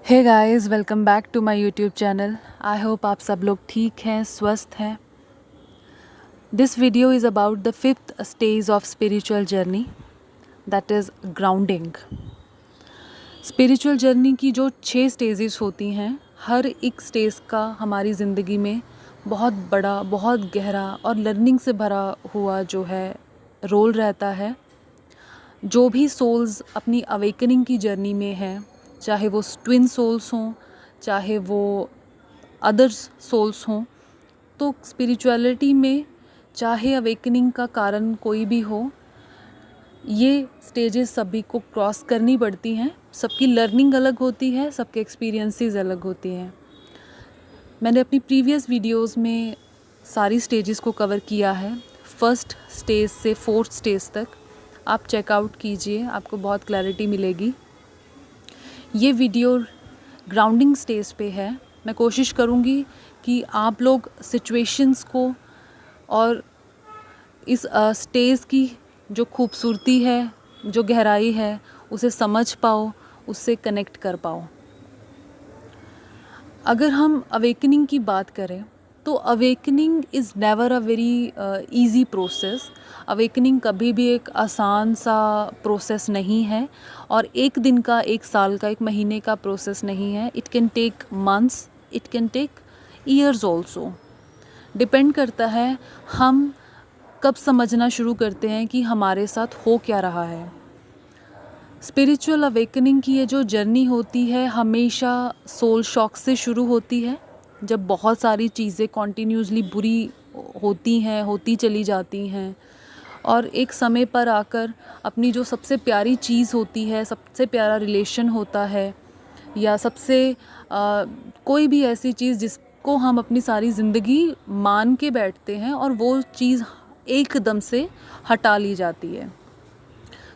Hey guys, welcome back to my YouTube channel. I hope आप सब लोग ठीक हैं, स्वस्थ हैं। This video is about the fifth stage of spiritual journey, that is grounding. Spiritual journey की जो 6 स्टेजेस होती हैं, हर एक स्टेज का हमारी ज़िंदगी में बहुत बड़ा, बहुत गहरा और लर्निंग से भरा हुआ जो है रोल रहता है। जो भी सोल्स अपनी अवेकनिंग की जर्नी में हैं, चाहे वो ट्विन सोल्स हों, चाहे वो अदर्स सोल्स हों, तो स्पिरिचुअलिटी में चाहे अवेकनिंग का कारण कोई भी हो, ये स्टेजेस सभी को क्रॉस करनी पड़ती हैं। सबकी लर्निंग अलग होती है, सबके एक्सपीरियंसेस अलग होती हैं। मैंने अपनी प्रीवियस वीडियोस में सारी स्टेजेस को कवर किया है, फर्स्ट स्टेज से फोर्थ स्टेज तक। आप चेकआउट कीजिए, आपको बहुत क्लैरिटी मिलेगी। ये वीडियो ग्राउंडिंग स्टेज पे है। मैं कोशिश करूँगी कि आप लोग सिचुएशंस को और इस स्टेज की जो खूबसूरती है, जो गहराई है, उसे समझ पाओ, उससे कनेक्ट कर पाओ। अगर हम अवेकनिंग की बात करें तो awakening is never a very easy process. Awakening कभी भी एक आसान सा प्रोसेस नहीं है, और एक दिन का, एक साल का, एक महीने का प्रोसेस नहीं है। It can take months, it can take years also. Depend करता है हम कब समझना शुरू करते हैं कि हमारे साथ हो क्या रहा है। स्पिरिचुअल अवेकनिंग की ये जो जर्नी होती है, हमेशा सोल शॉक से शुरू होती है, जब बहुत सारी चीज़ें कॉन्टीन्यूसली बुरी होती हैं, होती चली जाती हैं, और एक समय पर आकर अपनी जो सबसे प्यारी चीज़ होती है, सबसे प्यारा रिलेशन होता है, या सबसे कोई भी ऐसी चीज़ जिसको हम अपनी सारी ज़िंदगी मान के बैठते हैं, और वो चीज़ एकदम से हटा ली जाती है।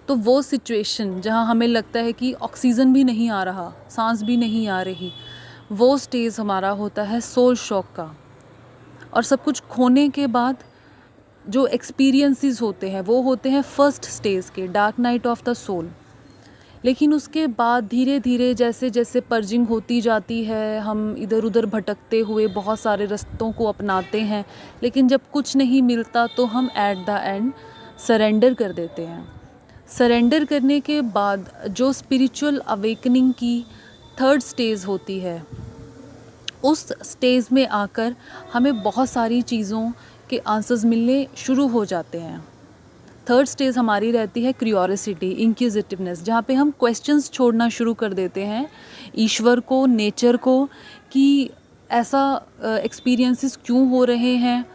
तो वो सिचुएशन जहाँ हमें लगता है कि ऑक्सीजन भी नहीं आ रहा, सांस भी नहीं आ रही, वो स्टेज हमारा होता है सोल शॉक का। और सब कुछ खोने के बाद जो एक्सपीरियंसेस होते हैं, वो होते हैं फर्स्ट स्टेज के, dark night of the soul. लेकिन उसके बाद धीरे धीरे जैसे जैसे पर्जिंग होती जाती है, हम इधर उधर भटकते हुए बहुत सारे रास्तों को अपनाते हैं, लेकिन जब कुछ नहीं मिलता तो हम एट द एंड सरेंडर कर देते हैं। सरेंडर करने के बाद जो स्पिरिचुअल अवेकनिंग की थर्ड स्टेज होती है, उस स्टेज में आकर हमें बहुत सारी चीज़ों के आंसर्स मिलने शुरू हो जाते हैं। थर्ड स्टेज हमारी रहती है क्यूरियोसिटी, इंक्विजिटिवनेस, जहाँ पे हम क्वेश्चंस छोड़ना शुरू कर देते हैं ईश्वर को, नेचर को, कि ऐसा एक्सपीरियंसेस क्यों हो रहे हैं,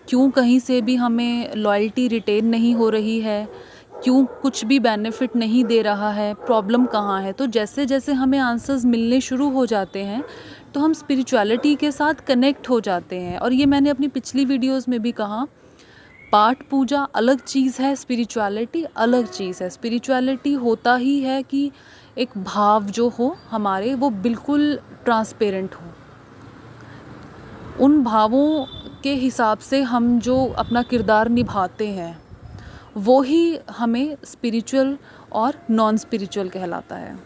क्यों कहीं से भी हमें लॉयल्टी रिटेन नहीं हो रही है, क्यों कुछ भी बेनिफिट नहीं दे रहा है, प्रॉब्लम कहाँ है। तो जैसे जैसे हमें आंसर्स मिलने शुरू हो जाते हैं, तो हम स्पिरिचुअलिटी के साथ कनेक्ट हो जाते हैं। और ये मैंने अपनी पिछली वीडियोस में भी कहा, पाठ पूजा अलग चीज़ है, स्पिरिचुअलिटी अलग चीज़ है। स्पिरिचुअलिटी होता ही है कि एक भाव जो हो हमारे, वो बिल्कुल ट्रांसपेरेंट हो। उन भावों के हिसाब से हम जो अपना किरदार निभाते हैं, वो ही हमें स्पिरिचुअल और नॉन स्पिरिचुअल कहलाता है।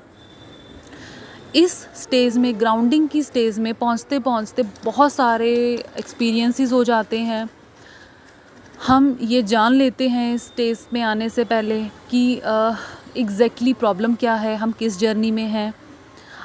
इस स्टेज में, ग्राउंडिंग की स्टेज में पहुंचते पहुंचते बहुत सारे एक्सपीरियंसेस हो जाते हैं। हम ये जान लेते हैं इस स्टेज में आने से पहले कि एग्जैक्टली प्रॉब्लम क्या है, हम किस जर्नी में हैं।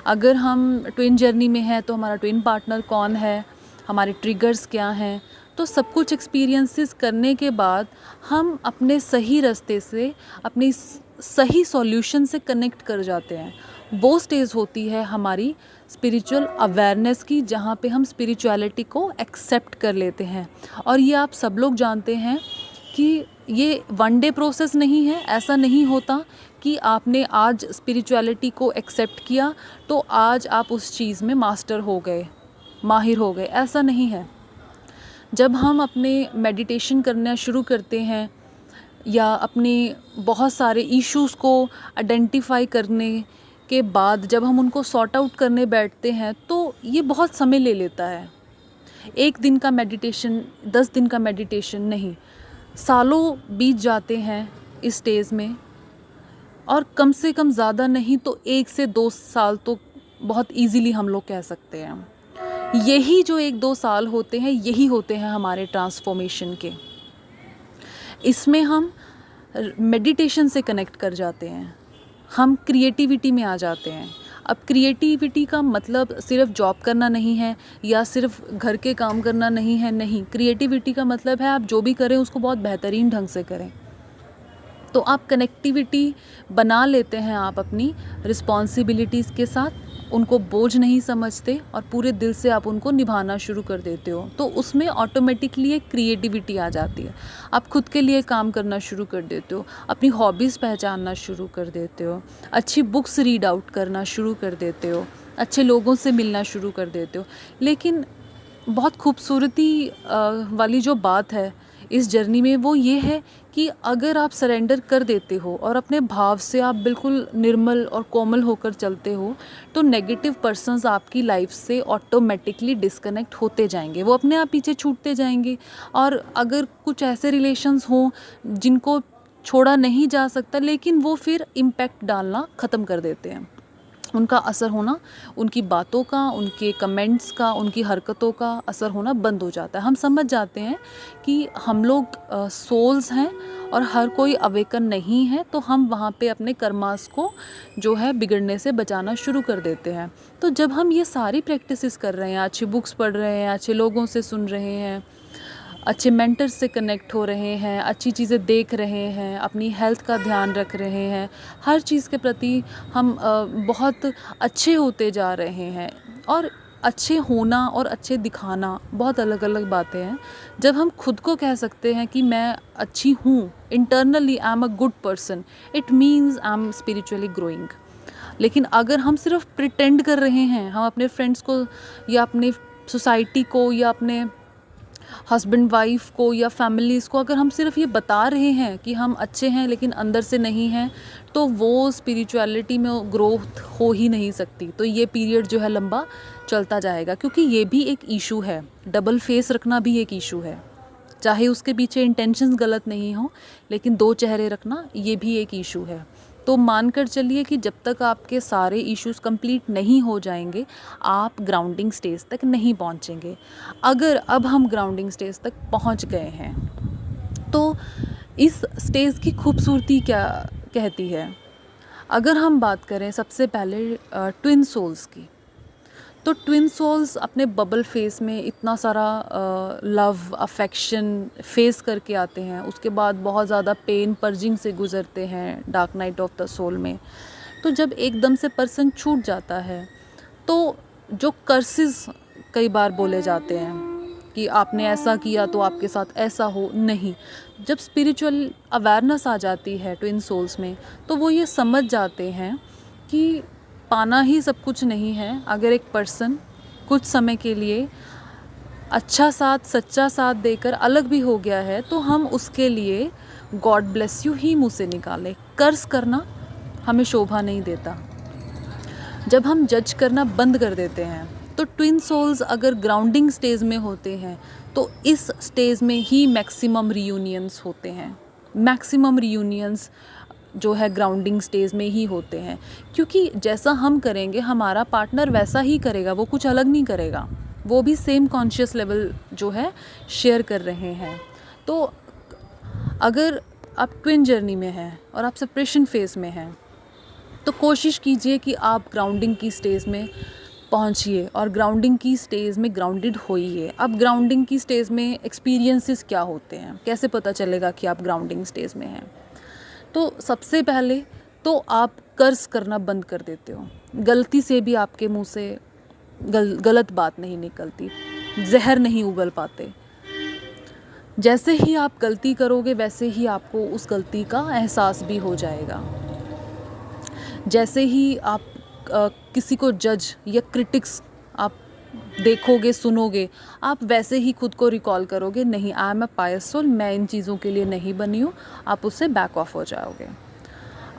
अगर हम ट्विन जर्नी में हैं तो हमारा ट्विन पार्टनर कौन है, हमारे ट्रिगर्स क्या हैं। तो सब कुछ एक्सपीरियंसेस करने के बाद हम अपने सही रास्ते से, अपनी सही सॉल्यूशन से कनेक्ट कर जाते हैं। वो स्टेज होती है हमारी स्पिरिचुअल अवेयरनेस की, जहाँ पे हम स्पिरिचुअलिटी को एक्सेप्ट कर लेते हैं। और ये आप सब लोग जानते हैं कि ये वन डे प्रोसेस नहीं है। ऐसा नहीं होता कि आपने आज स्पिरिचुअलिटी को एक्सेप्ट किया तो आज आप उस चीज़ में मास्टर हो गए, माहिर हो गए, ऐसा नहीं है। जब हम अपने मेडिटेशन करना शुरू करते हैं, या अपने बहुत सारे इश्यूज़ को आइडेंटिफाई करने के बाद जब हम उनको सॉर्ट आउट करने बैठते हैं, तो ये बहुत समय ले लेता है। एक दिन का मेडिटेशन, 10 दिन का मेडिटेशन नहीं, सालों बीत जाते हैं इस स्टेज में। और कम से कम ज़्यादा नहीं तो 1 से 2 साल तो बहुत इजीली हम लोग कह सकते हैं। यही जो 1-2 साल होते हैं, यही होते हैं हमारे ट्रांसफॉर्मेशन के। इसमें हम मेडिटेशन से कनेक्ट कर जाते हैं, हम क्रिएटिविटी में आ जाते हैं। अब क्रिएटिविटी का मतलब सिर्फ जॉब करना नहीं है या सिर्फ घर के काम करना नहीं है, नहीं। क्रिएटिविटी का मतलब है आप जो भी करें उसको बहुत बेहतरीन ढंग से करें। तो आप कनेक्टिविटी बना लेते हैं आप अपनी रिस्पॉन्सिबिलिटीज़ के साथ, उनको बोझ नहीं समझते और पूरे दिल से आप उनको निभाना शुरू कर देते हो। तो उसमें ऑटोमेटिकली एक क्रिएटिविटी आ जाती है। आप खुद के लिए काम करना शुरू कर देते हो, अपनी हॉबीज़ पहचानना शुरू कर देते हो, अच्छी बुक्स रीड आउट करना शुरू कर देते हो, अच्छे लोगों से मिलना शुरू कर देते हो। लेकिन बहुत खूबसूरती वाली जो बात है इस जर्नी में वो ये है कि अगर आप सरेंडर कर देते हो और अपने भाव से आप बिल्कुल निर्मल और कोमल होकर चलते हो, तो नेगेटिव पर्सन्स आपकी लाइफ से ऑटोमेटिकली डिस्कनेक्ट होते जाएंगे, वो अपने आप पीछे छूटते जाएंगे। और अगर कुछ ऐसे रिलेशंस हों जिनको छोड़ा नहीं जा सकता, लेकिन वो फिर इम्पैक्ट डालना ख़त्म कर देते हैं, उनका असर होना, उनकी बातों का, उनके कमेंट्स का, उनकी हरकतों का असर होना बंद हो जाता है। हम समझ जाते हैं कि हम लोग सोल्स हैं और हर कोई अवेकन नहीं है, तो हम वहाँ पे अपने कर्मास को जो है बिगड़ने से बचाना शुरू कर देते हैं। तो जब हम ये सारी प्रैक्टिसेस कर रहे हैं, अच्छी बुक्स पढ़ रहे हैं, अच्छे लोगों से सुन रहे हैं, अच्छे मेंटर्स से कनेक्ट हो रहे हैं, अच्छी चीज़ें देख रहे हैं, अपनी हेल्थ का ध्यान रख रहे हैं, हर चीज़ के प्रति हम बहुत अच्छे होते जा रहे हैं। और अच्छे होना और अच्छे दिखाना बहुत अलग अलग बातें हैं। जब हम खुद को कह सकते हैं कि मैं अच्छी हूँ, internally I am a good person, it means I am spiritually growing. लेकिन अगर हम सिर्फ प्रिटेंड कर रहे हैं, हम अपने फ्रेंड्स को या अपने सोसाइटी को या अपने हस्बैंड वाइफ को या फैमिलीज़ को अगर हम सिर्फ ये बता रहे हैं कि हम अच्छे हैं लेकिन अंदर से नहीं हैं, तो वो स्पिरिचुअलिटी में ग्रोथ हो ही नहीं सकती। तो ये पीरियड जो है लंबा चलता जाएगा, क्योंकि ये भी एक इशू है, डबल फेस रखना भी एक इशू है। चाहे उसके पीछे इंटेंशंस गलत नहीं हो, लेकिन 2 चेहरे रखना ये भी एक इशू है। तो मानकर चलिए कि जब तक आपके सारे इश्यूज कंप्लीट नहीं हो जाएंगे, आप ग्राउंडिंग स्टेज तक नहीं पहुंचेंगे। अगर अब हम ग्राउंडिंग स्टेज तक पहुंच गए हैं, तो इस स्टेज की खूबसूरती क्या कहती है? अगर हम बात करें सबसे पहले ट्विन सोल्स की, तो ट्विन सोल्स अपने बबल फेस में इतना सारा लव अफेक्शन फेस करके आते हैं, उसके बाद बहुत ज़्यादा पेन पर्जिंग से गुज़रते हैं dark night of the soul में। तो जब एकदम से पर्सन छूट जाता है, तो जो कर्सेस कई बार बोले जाते हैं कि आपने ऐसा किया तो आपके साथ ऐसा हो, नहीं। जब स्पिरिचुअल अवेयरनेस आ जाती है ट्विन सोल्स में, तो वो ये समझ जाते हैं कि पाना ही सब कुछ नहीं है। अगर एक पर्सन कुछ समय के लिए अच्छा साथ, सच्चा साथ देकर अलग भी हो गया है, तो हम उसके लिए गॉड ब्लेस यू ही मुँह से निकालें। कर्ज करना हमें शोभा नहीं देता। जब हम जज करना बंद कर देते हैं, तो ट्विन सोल्स अगर ग्राउंडिंग स्टेज में होते हैं, तो इस स्टेज में ही मैक्सिमम रियूनियंस होते हैं। मैक्सिमम रियूनियंस जो है ग्राउंडिंग स्टेज में ही होते हैं, क्योंकि जैसा हम करेंगे हमारा पार्टनर वैसा ही करेगा, वो कुछ अलग नहीं करेगा, वो भी सेम कॉन्शियस लेवल जो है शेयर कर रहे हैं। तो अगर आप ट्विन जर्नी में हैं और आप सेपरेशन फेज में हैं, तो कोशिश कीजिए कि आप ग्राउंडिंग की स्टेज में पहुंचिए और ग्राउंडिंग की स्टेज में ग्राउंडेड होइए। अब ग्राउंडिंग की स्टेज में एक्सपीरियंसेस क्या होते हैं, कैसे पता चलेगा कि आप ग्राउंडिंग स्टेज में हैं? तो सबसे पहले तो आप कर्ज करना बंद कर देते हो। गलती से भी आपके मुंह से गलत बात नहीं निकलती, जहर नहीं उगल पाते। जैसे ही आप गलती करोगे, वैसे ही आपको उस गलती का एहसास भी हो जाएगा। जैसे ही आप किसी को जज या क्रिटिक्स आप देखोगे, सुनोगे, आप वैसे ही खुद को रिकॉल करोगे, नहीं, I am a Payas soul, मैं इन चीज़ों के लिए नहीं बनी हूँ। आप उससे बैक ऑफ हो जाओगे।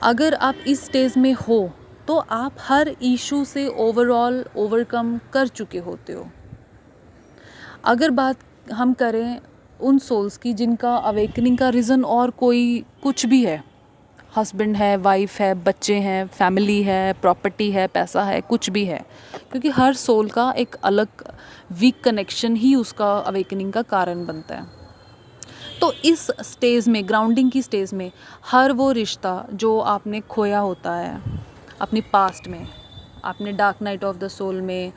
अगर आप इस स्टेज में हो, तो आप हर इशू से ओवरऑल ओवरकम कर चुके होते हो। अगर बात हम करें उन सोल्स की जिनका अवेकनिंग का रीज़न और कोई कुछ भी है, हस्बैंड है, वाइफ है, बच्चे हैं, फैमिली है, प्रॉपर्टी है, पैसा है, कुछ भी है, क्योंकि हर सोल का एक अलग वीक कनेक्शन ही उसका अवेकनिंग का कारण बनता है। तो इस स्टेज में, ग्राउंडिंग की स्टेज में, हर वो रिश्ता जो आपने खोया होता है अपनी पास्ट में, आपने dark night of the soul में,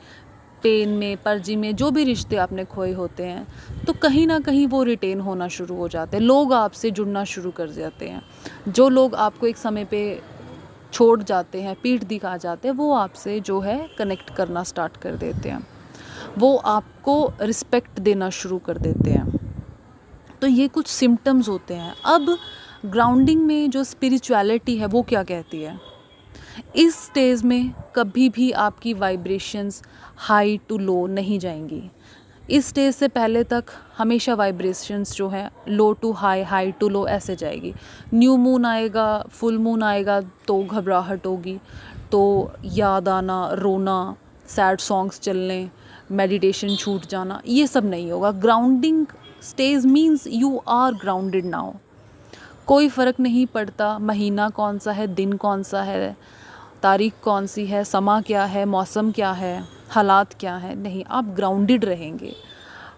पेन में, पर्जी में, जो भी रिश्ते आपने खोए होते हैं, तो कहीं ना कहीं वो रिटेन होना शुरू हो जाते हैं। लोग आपसे जुड़ना शुरू कर जाते हैं। जो लोग आपको एक समय पे छोड़ जाते हैं, पीठ दिखा जाते हैं, वो आपसे जो है कनेक्ट करना स्टार्ट कर देते हैं। वो आपको रिस्पेक्ट देना शुरू कर देते हैं। तो ये कुछ सिम्टम्स होते हैं। अब ग्राउंडिंग में जो स्पिरिचुअलिटी है वो क्या कहती है? इस स्टेज में कभी भी आपकी वाइब्रेशंस हाई टू लो नहीं जाएंगी। इस स्टेज से पहले तक हमेशा वाइब्रेशंस जो है लो to high, high to low ऐसे जाएगी। न्यू मून आएगा, फुल मून आएगा तो घबराहट होगी, तो याद आना, रोना, सैड सॉन्ग्स चलने, मेडिटेशन छूट जाना, ये सब नहीं होगा। Grounding stage means you are grounded now. कोई फ़र्क नहीं पड़ता महीना कौन सा है, दिन कौन सा है, तारीख कौन सी है, समा क्या है, मौसम क्या है, हालात क्या है, नहीं, आप ग्राउंडेड रहेंगे।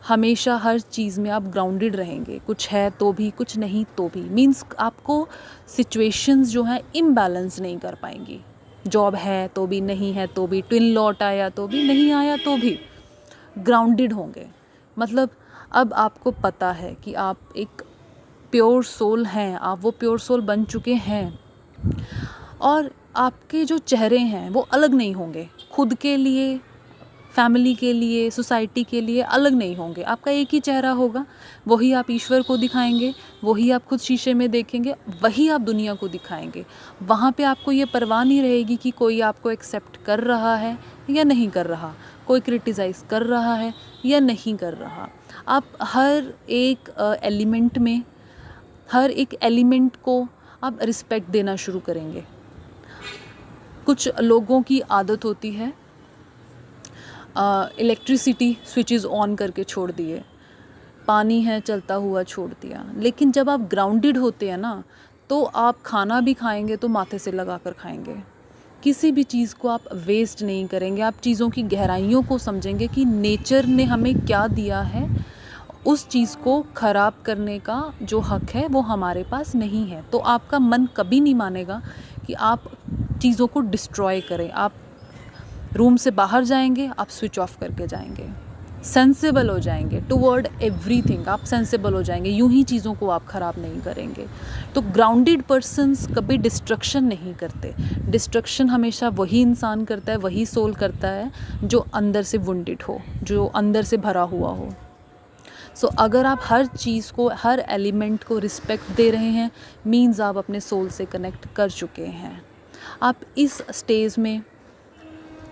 हमेशा हर चीज़ में आप ग्राउंडेड रहेंगे। कुछ है तो भी, कुछ नहीं तो भी, मीन्स आपको सिचुएशंस जो हैं इम्बैलेंस नहीं कर पाएंगी। जॉब है तो भी, नहीं है तो भी, ट्विन लौट आया तो भी, नहीं आया तो भी, ग्राउंडेड होंगे। मतलब अब आपको पता है कि आप एक प्योर सोल हैं, आप वो प्योर सोल बन चुके हैं, और आपके जो चेहरे हैं वो अलग नहीं होंगे। खुद के लिए, फैमिली के लिए, सोसाइटी के लिए अलग नहीं होंगे। आपका एक ही चेहरा होगा, वही आप ईश्वर को दिखाएंगे, वही आप खुद शीशे में देखेंगे, वही आप दुनिया को दिखाएंगे। वहाँ पे आपको ये परवाह नहीं रहेगी कि कोई आपको एक्सेप्ट कर रहा है या नहीं कर रहा, कोई क्रिटिसाइज़ कर रहा है या नहीं कर रहा। आप हर एक एलिमेंट में, हर एक एलिमेंट को आप रिस्पेक्ट देना शुरू करेंगे। कुछ लोगों की आदत होती है इलेक्ट्रिसिटी स्विचेस ऑन करके छोड़ दिए, पानी है चलता हुआ छोड़ दिया। लेकिन जब आप ग्राउंडेड होते हैं ना, तो आप खाना भी खाएंगे तो माथे से लगा कर खाएंगे। किसी भी चीज़ को आप वेस्ट नहीं करेंगे। आप चीज़ों की गहराइयों को समझेंगे कि नेचर ने हमें क्या दिया है, उस चीज़ को ख़राब करने का जो हक है वो हमारे पास नहीं है। तो आपका मन कभी नहीं मानेगा कि आप चीज़ों को डिस्ट्रॉय करें। आप रूम से बाहर जाएंगे, आप स्विच ऑफ करके जाएंगे, सेंसिबल हो जाएंगे टुवर्ड एवरीथिंग। आप सेंसिबल हो जाएंगे, यूं ही चीज़ों को आप ख़राब नहीं करेंगे। तो ग्राउंडेड पर्सन्स कभी डिस्ट्रक्शन नहीं करते। डिस्ट्रक्शन हमेशा वही इंसान करता है, वही सोल करता है जो अंदर से वुंडेड हो, जो अंदर से भरा हुआ हो। सो अगर आप हर चीज़ को, हर एलिमेंट को रिस्पेक्ट दे रहे हैं, मीन्स आप अपने सोल से कनेक्ट कर चुके हैं। आप इस स्टेज में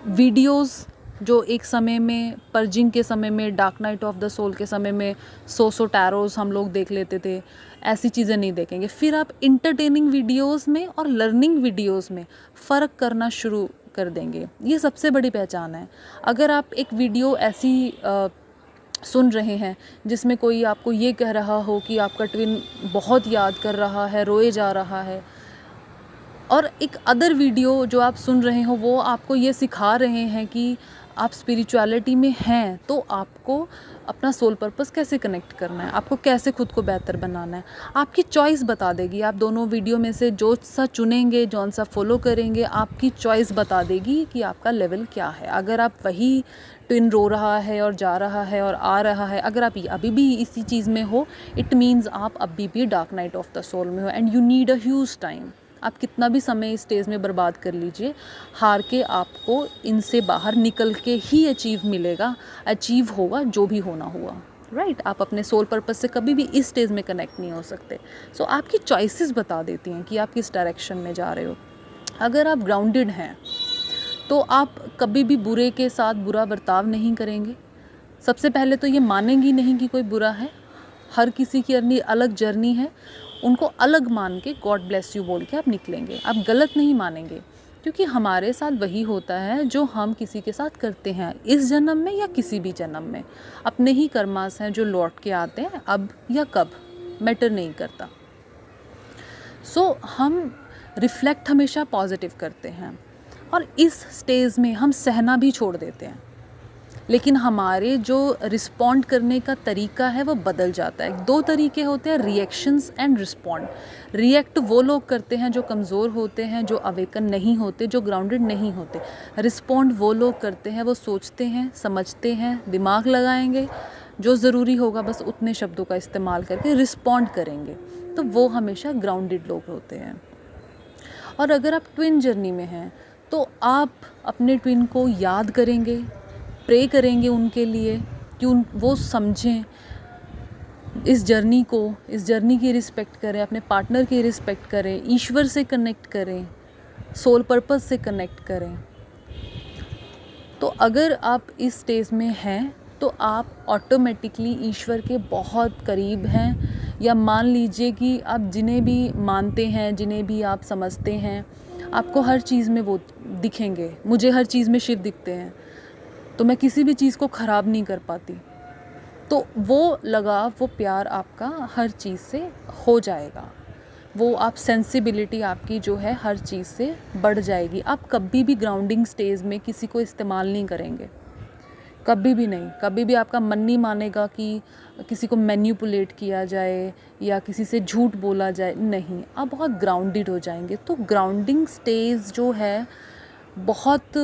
वीडियोस जो एक समय में, पर्जिंग के समय में, dark night of the soul के समय में 100 टैरोस हम लोग देख लेते थे, ऐसी चीज़ें नहीं देखेंगे। फिर आप इंटरटेनिंग वीडियोस में और लर्निंग वीडियोस में फ़र्क करना शुरू कर देंगे। ये सबसे बड़ी पहचान है। अगर आप एक वीडियो ऐसी सुन रहे हैं जिसमें कोई आपको ये कह रहा हो कि आपका ट्विन बहुत याद कर रहा है, रोए जा रहा है, और एक अदर वीडियो जो आप सुन रहे हो वो आपको ये सिखा रहे हैं कि आप स्पिरिचुअलिटी में हैं, तो आपको अपना सोल पर्पस कैसे कनेक्ट करना है, आपको कैसे खुद को बेहतर बनाना है, आपकी चॉइस बता देगी। आप दोनों वीडियो में से जो सा चुनेंगे, जौन सा फॉलो करेंगे, आपकी चॉइस बता देगी कि आपका लेवल क्या है। अगर आप वही ट्विन रो रहा है और जा रहा है और आ रहा है, अगर आप अभी भी इसी चीज़ में हो, इट मीन्स आप अभी भी dark night of the soul में हो and you need a huge time. आप कितना भी समय इस स्टेज में बर्बाद कर लीजिए, हार के आपको इनसे बाहर निकल के ही अचीव मिलेगा, अचीव होगा जो भी होना हुआ, राइट। आप अपने सोल पर्पस से कभी भी इस स्टेज में कनेक्ट नहीं हो सकते। सो आपकी चॉइसेस बता देती हैं कि आप किस डायरेक्शन में जा रहे हो। अगर आप ग्राउंडेड हैं तो आप कभी भी बुरे के साथ बुरा बर्ताव नहीं करेंगे। सबसे पहले तो ये मानेंगी नहीं कि कोई बुरा है। हर किसी की अपनी अलग जर्नी है, उनको अलग मान के गॉड ब्लेस यू बोल के आप निकलेंगे। आप गलत नहीं मानेंगे, क्योंकि हमारे साथ वही होता है जो हम किसी के साथ करते हैं, इस जन्म में या किसी भी जन्म में। अपने ही कर्मास हैं जो लौट के आते हैं, अब या कब मैटर नहीं करता। सो हम रिफ्लेक्ट हमेशा पॉजिटिव करते हैं, और इस स्टेज में हम सहना भी छोड़ देते हैं, लेकिन हमारे जो रिस्पॉन्ड करने का तरीका है वो बदल जाता है। दो तरीके होते हैं, रिएक्शंस एंड रिस्पॉन्ड। रिएक्ट वो लोग करते हैं जो कमज़ोर होते हैं, जो अवेकन नहीं होते, जो ग्राउंडेड नहीं होते। रिस्पॉन्ड वो लोग करते हैं, वो सोचते हैं, समझते हैं, दिमाग लगाएंगे, जो ज़रूरी होगा बस उतने शब्दों का इस्तेमाल करके रिस्पॉन्ड करेंगे, तो वो हमेशा ग्राउंडेड लोग होते हैं। और अगर आप ट्विन जर्नी में हैं तो आप अपने ट्विन को याद करेंगे, प्रे करेंगे उनके लिए कि वो समझें इस जर्नी को, इस जर्नी की रिस्पेक्ट करें, अपने पार्टनर की रिस्पेक्ट करें, ईश्वर से कनेक्ट करें, सोल पर्पस से कनेक्ट करें। तो अगर आप इस स्टेज में हैं तो आप ऑटोमेटिकली ईश्वर के बहुत करीब हैं, या मान लीजिए कि आप जिन्हें भी मानते हैं, जिन्हें भी आप समझते हैं, आपको हर चीज़ में वो दिखेंगे। मुझे हर चीज़ में शिव दिखते हैं, तो मैं किसी भी चीज़ को ख़राब नहीं कर पाती। तो वो लगाव, वो प्यार आपका हर चीज़ से हो जाएगा, वो आप सेंसिबिलिटी आपकी जो है हर चीज़ से बढ़ जाएगी। आप कभी भी ग्राउंडिंग स्टेज में किसी को इस्तेमाल नहीं करेंगे, कभी भी नहीं। कभी भी आपका मन नहीं मानेगा कि किसी को मैनिपुलेट किया जाए या किसी से झूठ बोला जाए, नहीं, आप बहुत ग्राउंडेड हो जाएंगे। तो ग्राउंडिंग स्टेज जो है बहुत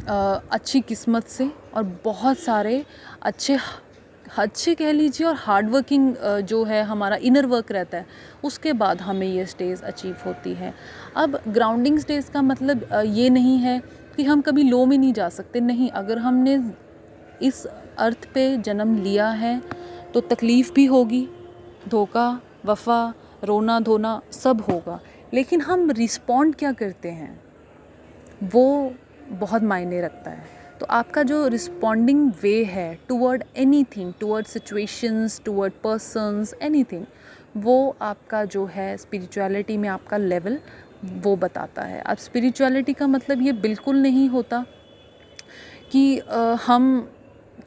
अच्छी किस्मत से और बहुत सारे अच्छे कह लीजिए और हार्ड वर्किंग जो है हमारा इनर वर्क रहता है, उसके बाद हमें ये स्टेज अचीव होती है। अब ग्राउंडिंग स्टेज का मतलब ये नहीं है कि हम कभी लो में नहीं जा सकते, नहीं। अगर हमने इस अर्थ पे जन्म लिया है तो तकलीफ़ भी होगी, धोखा, वफ़ा, रोना धोना सब होगा, लेकिन हम रिस्पॉन्ड क्या करते हैं वो बहुत मायने रखता है। तो आपका जो रिस्पॉन्डिंग वे है toward anything, toward situations, toward persons, anything, वो आपका जो है स्पिरिचुअलिटी में आपका लेवल वो बताता है। अब स्पिरिचुअलिटी का मतलब ये बिल्कुल नहीं होता कि हम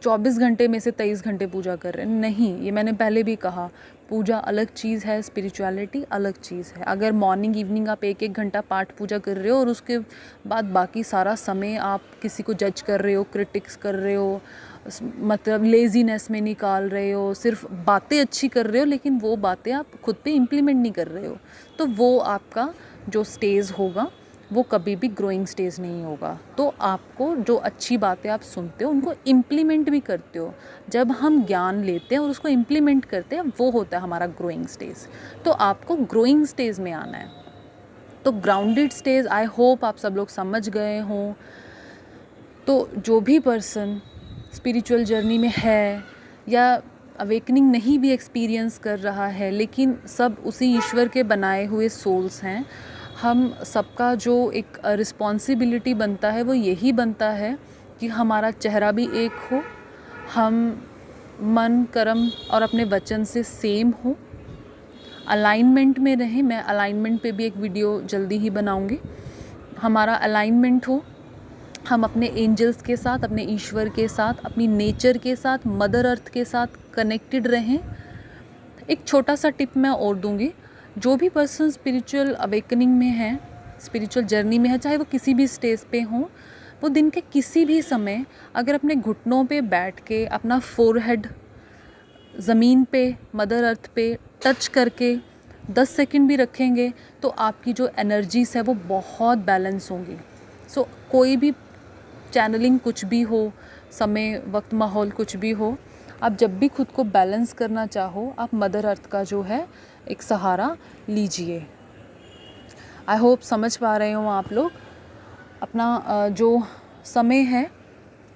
24 घंटे में से 23 घंटे पूजा कर रहे हैं, नहीं। ये मैंने पहले भी कहा, पूजा अलग चीज़ है, स्पिरिचुअलिटी अलग चीज़ है। अगर मॉर्निंग इवनिंग आप 1-1 घंटा पाठ पूजा कर रहे हो और उसके बाद बाकी सारा समय आप किसी को जज कर रहे हो, क्रिटिक्स कर रहे हो, मतलब लेज़ीनेस में निकाल रहे हो, सिर्फ बातें अच्छी कर रहे हो लेकिन वो बातें आप खुद पे इम्प्लीमेंट नहीं कर रहे हो, तो वो आपका जो स्टेज होगा वो कभी भी ग्रोइंग स्टेज नहीं होगा। तो आपको जो अच्छी बातें आप सुनते हो उनको इम्प्लीमेंट भी करते हो। जब हम ज्ञान लेते हैं और उसको इम्प्लीमेंट करते हैं, वो होता है हमारा ग्रोइंग स्टेज। तो आपको ग्रोइंग स्टेज में आना है। तो ग्राउंडेड स्टेज आई होप आप सब लोग समझ गए हों। तो जो भी पर्सन स्पिरिचुअल जर्नी में है या अवेकनिंग नहीं भी एक्सपीरियंस कर रहा है, लेकिन सब उसी ईश्वर के बनाए हुए सोल्स हैं। हम सबका जो एक रिस्पॉन्सिबिलिटी बनता है वो यही बनता है कि हमारा चेहरा भी एक हो, हम मन, कर्म और अपने वचन से सेम हो, अलाइनमेंट में रहें। मैं अलाइनमेंट पे भी एक वीडियो जल्दी ही बनाऊंगी। हमारा अलाइनमेंट हो, हम अपने एंजल्स के साथ, अपने ईश्वर के साथ, अपनी नेचर के साथ, मदर अर्थ के साथ कनेक्टेड रहें। एक छोटा सा टिप मैं और दूंगी, जो भी पर्सन स्पिरिचुअल अवेकनिंग में है, स्पिरिचुअल जर्नी में है, चाहे वो किसी भी स्टेज पे हो, वो दिन के किसी भी समय अगर अपने घुटनों पे बैठ के अपना फोरहेड ज़मीन पे, मदर अर्थ पे टच करके 10 सेकंड भी रखेंगे तो आपकी जो एनर्जीज़ है वो बहुत बैलेंस होंगी। सो कोई भी चैनलिंग कुछ भी हो, समय, वक्त, माहौल कुछ भी हो, आप जब भी खुद को बैलेंस करना चाहो, आप मदर अर्थ का जो है एक सहारा लीजिए। आई होप समझ पा रहे हो आप लोग। अपना जो समय है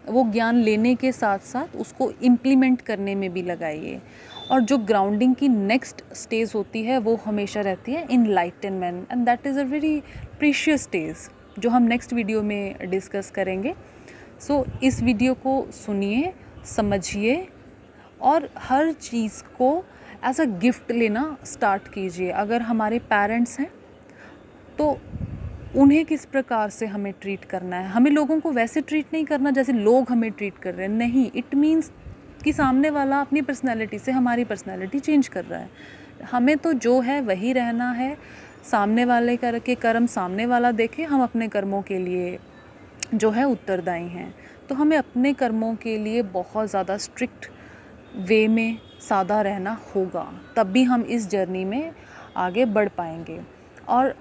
वो ज्ञान लेने के साथ साथ उसको इम्प्लीमेंट करने में भी लगाइए। और जो ग्राउंडिंग की नेक्स्ट स्टेज होती है वो हमेशा रहती है enlightenment, and that is a very precious stage जो हम नेक्स्ट वीडियो में डिस्कस करेंगे। सो इस वीडियो को सुनिए, समझिए और हर चीज़ को एज अ गिफ्ट लेना स्टार्ट कीजिए। अगर हमारे पेरेंट्स हैं तो उन्हें किस प्रकार से हमें ट्रीट करना है। हमें लोगों को वैसे ट्रीट नहीं करना जैसे लोग हमें ट्रीट कर रहे हैं, नहीं। इट मीन्स कि सामने वाला अपनी पर्सनैलिटी से हमारी पर्सनैलिटी चेंज कर रहा है। हमें तो जो है वही रहना है, सामने वाले के कर्म सामने वाला देखे, हम अपने कर्मों के लिए जो है उत्तरदायी हैं। तो हमें अपने कर्मों के लिए बहुत ज़्यादा स्ट्रिक्ट वे में सादा रहना होगा, तब भी हम इस जर्नी में आगे बढ़ पाएंगे। और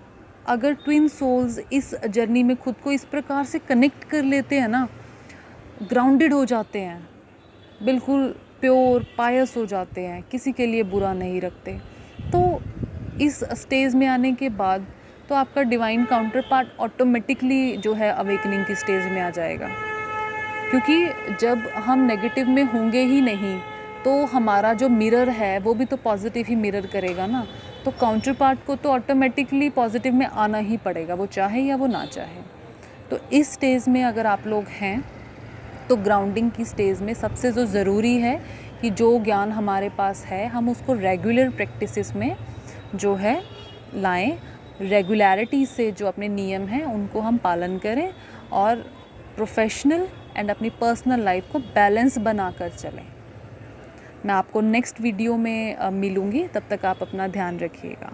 अगर ट्विन सोल्स इस जर्नी में खुद को इस प्रकार से कनेक्ट कर लेते हैं ना, ग्राउंडेड हो जाते हैं, बिल्कुल प्योर पायस हो जाते हैं, किसी के लिए बुरा नहीं रखते, तो इस स्टेज में आने के बाद तो आपका डिवाइन काउंटर पार्ट ऑटोमेटिकली जो है अवेकनिंग की स्टेज में आ जाएगा। क्योंकि जब हम नेगेटिव में होंगे ही नहीं तो हमारा जो मिरर है वो भी तो पॉजिटिव ही मिरर करेगा ना, तो काउंटर पार्ट को तो ऑटोमेटिकली पॉजिटिव में आना ही पड़ेगा, वो चाहे या वो ना चाहे। तो इस स्टेज में अगर आप लोग हैं तो ग्राउंडिंग की स्टेज में सबसे जो ज़रूरी है कि जो ज्ञान हमारे पास है हम उसको रेगुलर प्रैक्टिसेस में जो है लाएं, रेगुलरिटी से जो अपने नियम हैं उनको हम पालन करें और प्रोफेशनल एंड अपनी पर्सनल लाइफ को बैलेंस बनाकर चलें। मैं आपको नेक्स्ट वीडियो में मिलूँगी, तब तक आप अपना ध्यान रखिएगा।